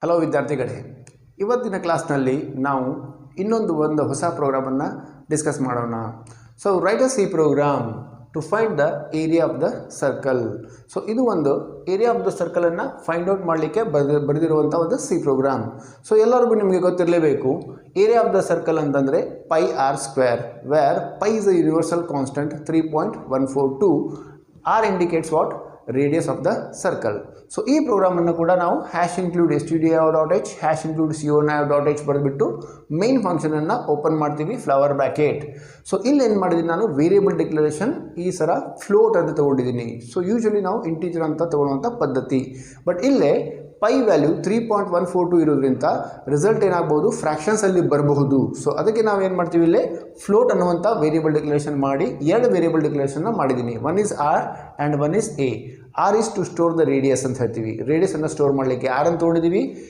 Hello ವಿದ್ಯಾರ್ಥಿಗಳೇ, ಇವತ್ತಿನ ಕ್ಲಾಸ್ನಲ್ಲಿ ನಾವು ಒಂದು ಹೊಸ ಪ್ರೋಗ್ರಾಮನ್ನು ಡಿಸ್ಕಸ್ ಮಾಡೋಣ. So write a C program to find the area of the circle. So ಇದು ಒಂದು ಏರಿಯಾ ಆಫ್ ದ ಸರ್ಕಲನ್ನು ಫೈಂಡ್ ಔಟ್ ಮಾಡಲಿಕ್ಕೆ ಬರೆದಿರುವಂಥ ಒಂದು ಸಿ ಪ್ರೋಗ್ರಾಮ್. ಸೊ ಎಲ್ಲರಿಗೂ ನಿಮಗೆ ಗೊತ್ತಿರಲೇಬೇಕು, ಏರಿಯಾ ಆಫ್ ದ ಸರ್ಕಲ್ ಅಂತಂದರೆ pi R square, where pi is a universal constant 3.142. R indicates what? Radius of the circle. So ಈ ಪ್ರೋಗ್ರಾಮನ್ನು ಕೂಡ ನಾವು #include stdio.h #include co9.h ಬರೆದ್ಬಿಟ್ಟು ಮೇನ್ ಫಂಕ್ಷನನ್ನು ಓಪನ್ ಮಾಡ್ತೀವಿ, ಫ್ಲವರ್ ಬ್ರ್ಯಾಕೆಟ್. ಸೊ ಇಲ್ಲಿ ಏನು ಮಾಡಿದ್ದೀನಿ ನಾನು, ವೇರಿಯಬಲ್ ಡಿಕ್ಲರೇಷನ್ ಈ ಸರ ಫ್ಲೋಟ್ ಅಂತ ತೊಗೊಂಡಿದ್ದೀನಿ. ಸೊ ಯೂಶಲಿ ನಾವು ಇಂಟೀಜರ್ ಅಂತ ತೊಗೊಳ್ಳುವಂಥ ಪದ್ಧತಿ. ಬಟ್ ಇಲ್ಲೇ ಪೈ ವ್ಯಾಲ್ಯೂ 3.142 ಇರೋದ್ರಿಂದ ರಿಸಲ್ಟ್ ಏನಾಗ್ಬೋದು, ಫ್ರ್ಯಾಕ್ಷನ್ಸಲ್ಲಿ ಬರಬಹುದು. ಸೊ ಅದಕ್ಕೆ ನಾವು ಏನು ಮಾಡ್ತೀವಿ, ಇಲ್ಲೇ ಫ್ಲೋಟ್ ಅನ್ನುವಂಥ ವೇರಿಯಬಲ್ ಡಿಕ್ಲರೇಷನ್ ಮಾಡಿ ಎರಡು ವೇರಿಯಬಲ್ ಡಿಕ್ಲರೇಷನ್ನ ಮಾಡಿದ್ದೀನಿ. One is R and one is A. R is to store the radius ಅಂತ ಹೇಳ್ತೀವಿ, ರೇಡಿಯಸನ್ನು ಸ್ಟೋರ್ ಮಾಡಲಿಕ್ಕೆ ಆರ್ ಅಂತ ತೊಗೊಂಡಿದ್ದೀವಿ.